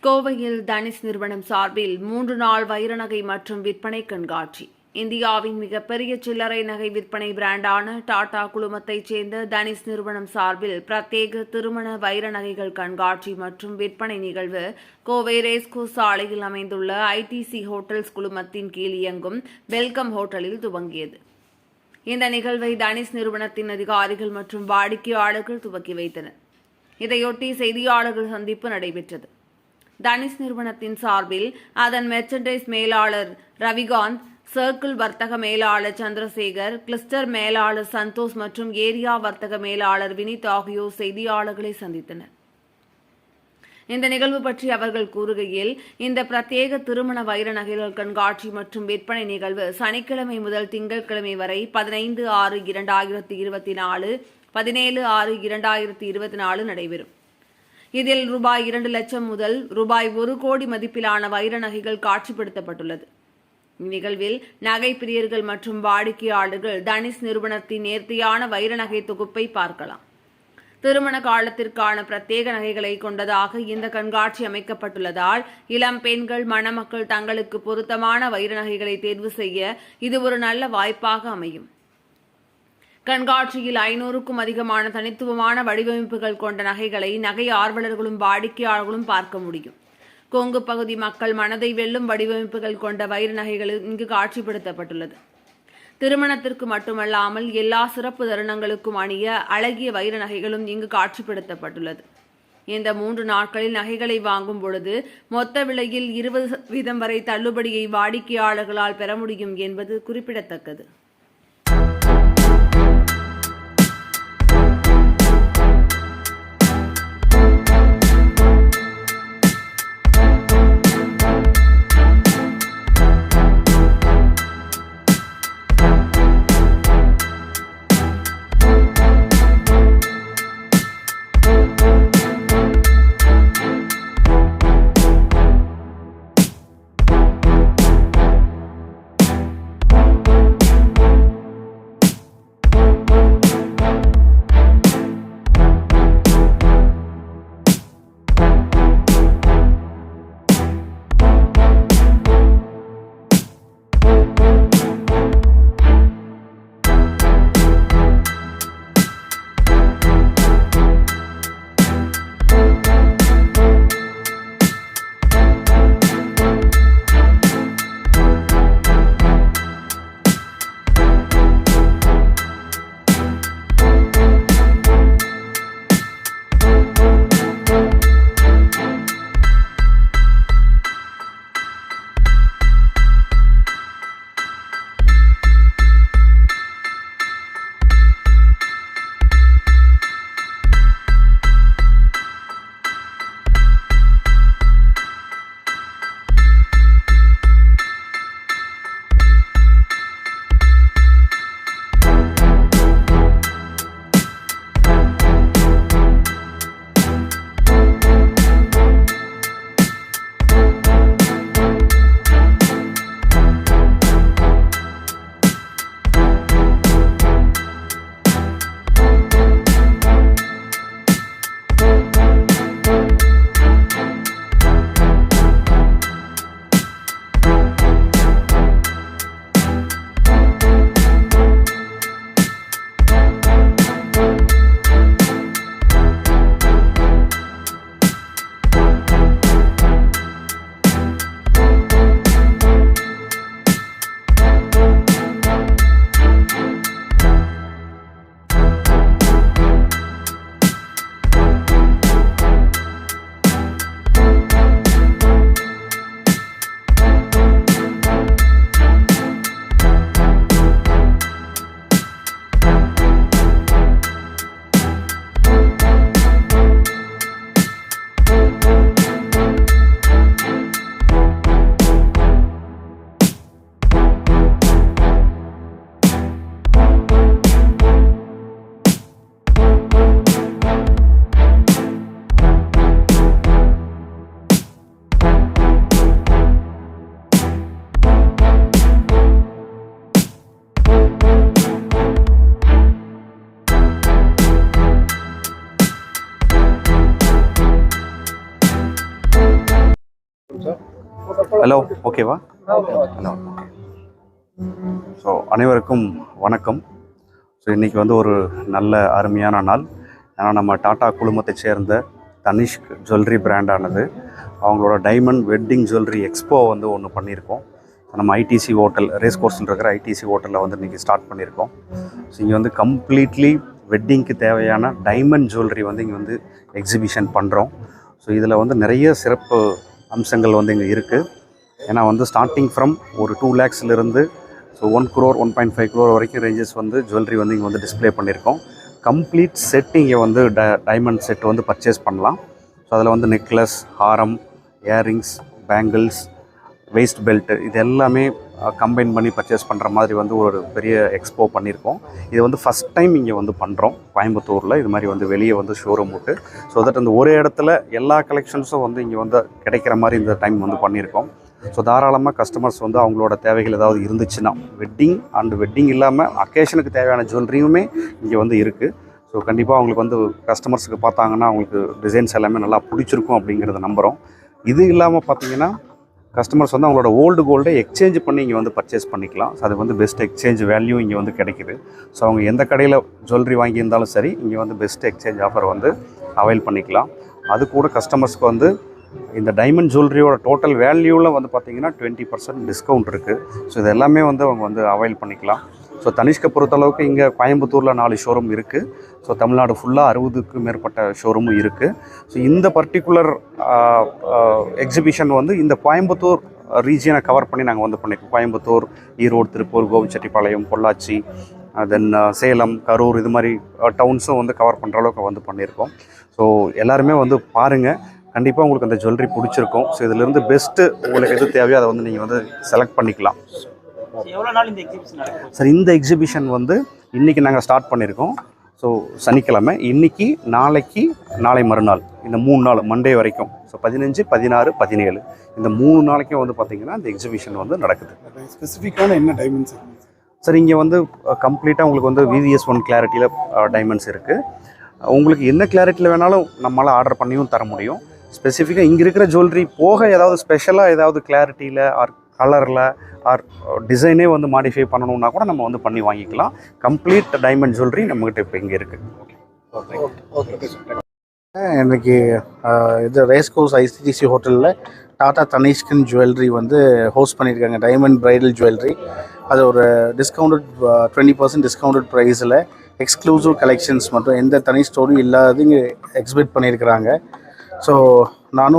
கோவையில் தனிஷ் நிறுவனம் சார்பில் 3 நாள் வைர நகை மற்றும் விற்பனை கண்காட்சி. இந்தியாவின் மிகப்பெரிய சில்லறை நகை விற்பனை பிராண்டான டாடா குழுமத்தைச் சேர்ந்த தனிஷ் நிறுவனம் சார்பில் பிரத்யேக திருமண வைர நகைகள் கண்காட்சி மற்றும் விற்பனை நிகழ்வு கோவை ரேஸ்கோர்ஸ் சாலையில் அமைந்துள்ள ஐடிசி ஹோட்டல்ஸ் குழுமத்தின் கீழ் இயங்கும் வெல்கம் ஹோட்டலில் துவங்கியது. இந்த நிகழ்வை தனிஷ் நிறுவனத்தின் அதிகாரிகள் மற்றும் வாடிக்கையாளர்கள் துவக்கி வைத்தனர். இதையொட்டி செய்தியாளர்கள் சந்திப்பு நடைபெற்றது. தனிஷ் நிறுவனத்தின் சார்பில் அதன் மெர்ச்சன்டைஸ் மேலாளர் ரவிகாந்த், சர்க்கிள் வர்த்தக மேலாளர் சந்திரசேகர், கிளஸ்டர் மேலாளர் சந்தோஷ் மற்றும் ஏரியா வர்த்தக மேலாளர் வினித் ஆகியோர் செய்தியாளர்களை சந்தித்தனர். இந்த நிகழ்வு பற்றி அவர்கள் கூறுகையில், இந்த பிரத்யேக திருமண வைர நகைகள் கண்காட்சி மற்றும் விற்பனை நிகழ்வு சனிக்கிழமை முதல் திங்கட்கிழமை வரை 15/6/2024, 17/6/2024 நடைபெறும். இதில் ரூபாய் 2 லட்சம் முதல் ரூபாய் 1 கோடி மதிப்பிலான வைர நகைகள் காட்சிப்படுத்தப்பட்டுள்ளது. இந்நிகழ்வில் நகை பிரியர்கள் மற்றும் வாடிக்கையாளர்கள் தனிஷ் நிறுவனத்தின் நேர்த்தியான வைர நகை தொகுப்பை பார்க்கலாம். திருமண காலத்திற்கான பிரத்யேக நகைகளை கொண்டதாக இந்த கண்காட்சி அமைக்கப்பட்டுள்ளதால் இளம் பெண்கள், மணமக்கள் தங்களுக்கு பொருத்தமான வைர நகைகளை தேர்வு செய்ய இது ஒரு நல்ல வாய்ப்பாக அமையும். கண்காட்சியில் 500க்கும் அதிகமான தனித்துவமான வடிவமைப்புகள் கொண்ட நகைகளை நகை ஆர்வலர்களும் வாடிக்கையாளர்களும் பார்க்க முடியும். கொங்கு பகுதி மக்கள் மனதை வெல்லும் வடிவமைப்புகள் கொண்ட வைர நகைகள் இங்கு காட்சிப்படுத்தப்பட்டுள்ளது. திருமணத்திற்கு மட்டுமல்லாமல் எல்லா சிறப்பு தருணங்களுக்கும் அணிய அழகிய வைர நகைகளும் இங்கு காட்சிப்படுத்தப்பட்டுள்ளது. இந்த 3 நாட்களில் நகைகளை வாங்கும் பொழுது மொத்த விலையில் 20% வரை தள்ளுபடியை வாடிக்கையாளர்களால் பெற முடியும் என்பது குறிப்பிடத்தக்கது. ஹலோ, ஓகேவா? ஹலோ. ஸோ அனைவருக்கும் வணக்கம். ஸோ இன்றைக்கி வந்து ஒரு நல்ல அருமையான நாள். ஏன்னா நம்ம டாடா குழுமத்தை சேர்ந்த தனிஷ்க் ஜுவல்லரி பிராண்டானது அவங்களோட டைமண்ட் வெட்டிங் ஜுவல்லரி எக்ஸ்போ வந்து ஒன்று பண்ணியிருக்கோம். நம்ம ஐடிசி ஹோட்டல், ரேஸ் கோர்ஸில் இருக்கிற ஐடிசி ஹோட்டலில் வந்து இன்றைக்கி ஸ்டார்ட் பண்ணியிருக்கோம். ஸோ இங்கே வந்து கம்ப்ளீட்லி வெட்டிங்க்கு தேவையான டைமண்ட் ஜுவல்லரி வந்து இங்கே வந்து எக்ஸிபிஷன் பண்ணுறோம். ஸோ இதில் வந்து நிறைய சிறப்பு அம்சங்கள் வந்து இங்கே இருக்குது. ஏன்னா வந்து ஸ்டார்டிங் ஃப்ரம் ஒரு 2 lakhsலேருந்து ஸோ 1 crore 1.5 crore வரைக்கும் ரேஞ்சஸ் வந்து ஜுவல்லரி வந்து இங்கே வந்து டிஸ்பிளே பண்ணியிருக்கோம். கம்ப்ளீட் செட் இங்கே வந்து டைமண்ட் செட் வந்து பர்ச்சேஸ் பண்ணலாம். ஸோ அதில் வந்து நெக்லஸ், ஹாரம், இயரிங்ஸ், பேங்கிள்ஸ், வேஸ்ட் பெல்ட்டு இது எல்லாமே கம்பைன் பண்ணி பர்ச்சேஸ் பண்ணுற மாதிரி வந்து ஒரு பெரிய எக்ஸ்போ பண்ணியிருக்கோம். இது வந்து ஃபஸ்ட் டைம் இங்கே வந்து பண்ணுறோம் கோயம்புத்தூரில். இது மாதிரி வந்து வெளியே வந்து ஷோரூம் விட்டு, ஸோ தட் அந்த ஒரே இடத்துல எல்லா கலெக்ஷன்ஸும் வந்து இங்கே வந்து கிடைக்கிற மாதிரி இந்த டைம் வந்து பண்ணியிருக்கோம். ஸோ தாராளமாக கஸ்டமர்ஸ் வந்து அவங்களோட தேவைகள் ஏதாவது இருந்துச்சுன்னா, வெட்டிங் இல்லாமல் அக்கேஷனுக்கு தேவையான ஜுவல்லரியுமே இங்கே வந்து இருக்குது. ஸோ கண்டிப்பாக அவங்களுக்கு வந்து கஸ்டமர்ஸுக்கு பார்த்தாங்கன்னா அவங்களுக்கு டிசைன்ஸ் எல்லாமே நல்லா பிடிச்சிருக்கும் அப்படிங்கிறத நம்புகிறோம். இது இல்லாமல் பார்த்தீங்கன்னா கஸ்டமர்ஸ் வந்து அவங்களோட ஓல்டு கோல்டை எக்ஸ்சேஞ்ச் பண்ணி இங்கே வந்து பர்ச்சேஸ் பண்ணிக்கலாம். ஸோ அது வந்து பெஸ்ட் எக்ஸ்சேஞ்ச் வேல்யூ இங்கே வந்து கிடைக்குது. ஸோ அவங்க எந்த கடையில் ஜுவல்லரி வாங்கியிருந்தாலும் சரி, இங்கே வந்து பெஸ்ட் எக்ஸ்சேஞ்ச் ஆஃபர் வந்து அவைல் பண்ணிக்கலாம். அது கூட கஸ்டமர்ஸ்க்கு வந்து இந்த டைமண்ட் ஜுவல்லரியோட டோட்டல் வேல்யூவில் வந்து பார்த்திங்கன்னா 20% டிஸ்கவுண்ட் இருக்குது. ஸோ இது எல்லாமே வந்து அவங்க வந்து அவைல் பண்ணிக்கலாம். ஸோ தனிஷ்கை பொறுத்தளவுக்கு இங்கே கோயம்புத்தூரில் 4 ஷோரூம் இருக்குது. ஸோ தமிழ்நாடு ஃபுல்லாக 60க்கும் மேற்பட்ட ஷோரூமும் இருக்குது. ஸோ இந்த பர்டிகுலர் எக்ஸிபிஷன் வந்து இந்த கோயம்புத்தூர் ரீஜியனை கவர் பண்ணி நாங்கள் வந்து பண்ணியிருக்கோம். கோயம்புத்தூர், ஈரோடு, திருப்பூர், கோபிச்செட்டிப்பாளையம், பொள்ளாச்சி, தென் சேலம், கரூர் இது மாதிரி டவுன்ஸும் வந்து கவர் பண்ணுற அளவுக்கு வந்து பண்ணியிருக்கோம். ஸோ எல்லாருமே வந்து பாருங்கள், கண்டிப்பாக உங்களுக்கு அந்த ஜுவல்லரி பிடிச்சிருக்கும். ஸோ இதிலேருந்து பெஸ்ட்டு உங்களுக்கு எது தேவையோ அதை வந்து நீங்கள் வந்து செலக்ட் பண்ணிக்கலாம். சார் இந்த எக்ஸிபிஷன் வந்து இன்றைக்கி நாங்கள் ஸ்டார்ட் பண்ணியிருக்கோம். ஸோ சனிக்கிழமை, இன்றைக்கி, நாளைக்கு, நாளை மறுநாள், இந்த 3 நாள் மண்டே வரைக்கும். ஸோ 15, 16, 17 இந்த 3 நாளைக்கும் வந்து பார்த்திங்கன்னா இந்த எக்ஸிபிஷன் வந்து நடக்குது. ஸ்பெசிஃபிக்கான என்ன டைமண்ட்ஸ் சார் இங்கே வந்து கம்ப்ளீட்டாக உங்களுக்கு வந்து VVS1 கிளாரிட்டியில் டைமண்ட்ஸ் இருக்குது. உங்களுக்கு என்ன கிளாரிட்டியில் வேணாலும் நம்மளால் ஆர்டர் பண்ணியும் தர முடியும். ஸ்பெசிஃபிக்காக இங்கே இருக்கிற ஜுவல்லரி போக ஏதாவது ஸ்பெஷலாக ஏதாவது கிளாரிட்டியில் ஆர் கலரில் ஆர் டிசைனே வந்து மாடிஃபை பண்ணணுன்னா கூட நம்ம வந்து பண்ணி வாங்கிக்கலாம். கம்ப்ளீட் டைமண்ட் ஜுவல்லரி நம்மகிட்ட இப்போ இங்கே இருக்குது. இன்றைக்கி இது ரேஸ் கோர்ஸ் ஐசிடிசி ஹோட்டலில் டாடா தனிஷ்கன் ஜுவல்லரி வந்து ஹோஸ்ட் பண்ணியிருக்காங்க. Diamond bridal jewellery. அது ஒரு டிஸ்கவுண்டட் 20% டிஸ்கவுண்டட் ப்ரைஸில் எக்ஸ்க்ளூசிவ் கலெக்ஷன்ஸ் மட்டும் எந்த தனி ஸ்டோரும் இல்லாத இங்கே எக்ஸிபிட் பண்ணியிருக்கிறாங்க. ஸோ நான்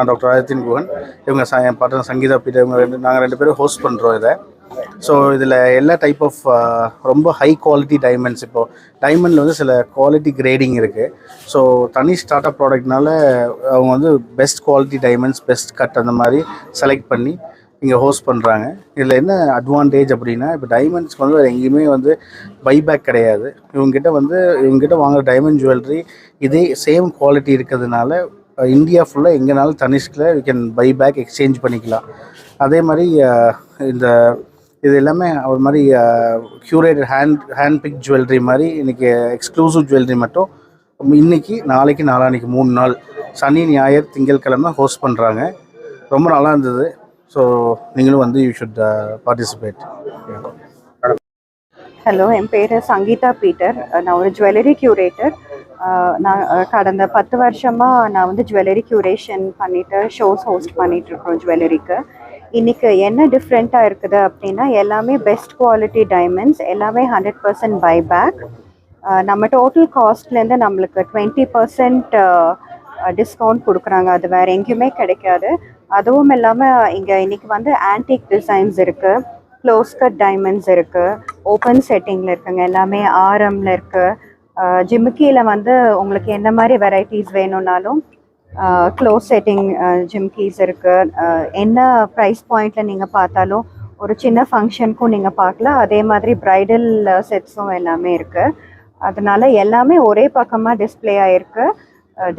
டாக்டர் ஆதித்யன் குஹன், இவங்க என் பார்ட்னர் சங்கீதா பீட்டர், நாங்கள் 2 பேரும் ஹோஸ்ட் பண்ணுறோம் இதை. ஸோ இதில் எல்லா டைப் ஆஃப் ரொம்ப ஹை குவாலிட்டி டைமண்ட்ஸ், இப்போது டைமண்டில் வந்து சில குவாலிட்டி கிரேடிங் இருக்குது. ஸோ தனிஷ் டாட்டா ப்ராடக்ட்னால அவங்க வந்து best quality diamonds, best cut அந்த மாதிரி செலக்ட் பண்ணி இங்கே ஹோஸ்ட் பண்ணுறாங்க. இதில் என்ன அட்வான்டேஜ் அப்படின்னா, இப்போ டைமண்ட்ஸ்க்கு வந்து வேறு எங்கேயுமே வந்து பைபேக் கிடையாது. இவங்ககிட்ட வாங்குகிற டைமண்ட் ஜுவல்லரி இதே சேம் குவாலிட்டி இருக்கிறதுனால இந்தியா ஃபுல்லாக எங்கேனாலும் தனிஷ்கில் யூ கேன் பைபேக் எக்ஸ்சேஞ்ச் பண்ணிக்கலாம். அதே மாதிரி இது எல்லாமே ஒரு மாதிரி க்யூரேட்டட் ஹேண்ட் பிக் ஜுவல்லரி மாதிரி இன்றைக்கி எக்ஸ்க்ளூசிவ் ஜுவல்லரி மட்டும் இன்றைக்கி, நாளைக்கு, நாளான்னைக்கு 3 நாள் சனி, ஞாயிறு, திங்கட்கிழமை ஹோஸ்ட் பண்ணுறாங்க. ரொம்ப நல்லா இருந்தது. ஸோ நீங்களும் வந்து யூ ஷுட் பார்ட்டிசிபேட். ஹலோ, என் பேர் சங்கீதா பீட்டர். நான் ஒரு ஜுவல்லரி க்யூரேட்டர். நான் கடந்த 10 வருஷமாக நான் வந்து ஜுவல்லரி க்யூரேஷன் பண்ணிவிட்டு ஷோஸ் ஹோஸ்ட் பண்ணிகிட்ருக்கோம் ஜுவல்லரிக்கு. இன்றைக்கி என்ன டிஃப்ரெண்ட்டாக இருக்குது அப்படின்னா, எல்லாமே பெஸ்ட் குவாலிட்டி டைமண்ட்ஸ், எல்லாமே 100% பைபேக். நம்ம டோட்டல் காஸ்ட்லேருந்து நம்மளுக்கு 20% டிஸ்கவுண்ட் கொடுக்குறாங்க. அது வேறு எங்கேயுமே கிடைக்காது. அதுவும் இல்லாமல் இன்றைக்கி வந்து ஆன்டிக் டிசைன்ஸ் இருக்குது, க்ளோஸ் கட் டைமண்ட்ஸ் இருக்குது, ஓப்பன் செட்டிங்கில் இருக்குங்க, எல்லாமே ஆரமில் இருக்குது. ஜிமிக்கியில் வந்து உங்களுக்கு எந்த மாதிரி வெரைட்டிஸ் வேணும்னாலும் க்ளோஸ் செட்டிங் ஜிம்கீஸ் இருக்குது. என்ன ப்ரைஸ் பாயிண்டில் நீங்கள் பார்த்தாலும் ஒரு சின்ன ஃபங்க்ஷனுக்கும் நீங்கள் பார்க்கலாம். அதே மாதிரி ப்ரைடல் செட்ஸும் எல்லாமே இருக்குது. அதனால் எல்லாமே ஒரே பக்கமாக டிஸ்பிளே ஆகிருக்கு.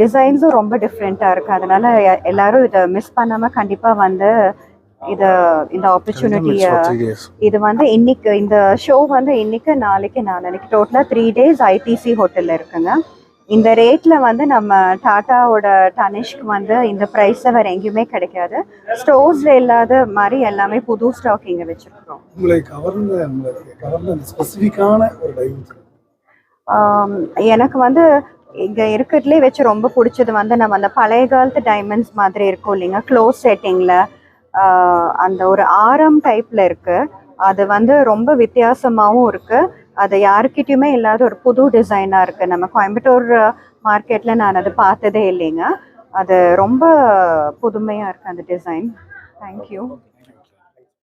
டிசைன்ஸும் ரொம்ப டிஃப்ரெண்ட்டாக இருக்குது. அதனால் எல்லோரும் இதை மிஸ் பண்ணாமல் கண்டிப்பாக வந்து இந்த ஆப்பர்ச்சுனிட்டியை, இது வந்து இந்த ஷோ வந்து இன்னைக்கு, நாளைக்கு, நாளைக்கு டோட்டலாக 3 days ஐடிசி ஹோட்டலில் இருக்குங்க. இந்த ரேட்டில் வந்து நம்ம டாட்டாவோட தனிஷ்க்கு வந்து இந்த ப்ரைஸில் வேறு எங்கேயுமே கிடைக்காது. ஸ்டோர்ஸில் இல்லாத மாதிரி எல்லாமே புது ஸ்டாக் இங்கே வச்சுருக்கோம். உங்களுக்கு ஸ்பெசிஃபிக்கான ஒரு டைமண்ட்ஸ் எனக்கு வந்து இங்கே இருக்கிறதுலே வச்சு ரொம்ப பிடிச்சது வந்து நம்ம அந்த பழைய காலத்து டைமண்ட்ஸ் மாதிரி இருக்கும் இல்லைங்க, க்ளோஸ் செட்டிங்கில் அந்த ஒரு ஆரம் டைப்பில் இருக்குது. அது வந்து ரொம்ப வித்தியாசமாகவும் இருக்குது. அது யாருக்கிட்டையுமே இல்லாத ஒரு புது டிசைனாக இருக்குது. நம்ம கோயம்புத்தூர் மார்க்கெட்டில் நான் அதை பார்த்ததே இல்லைங்க. அது ரொம்ப புதுமையாக இருக்குது அந்த டிசைன். தேங்க்யூ.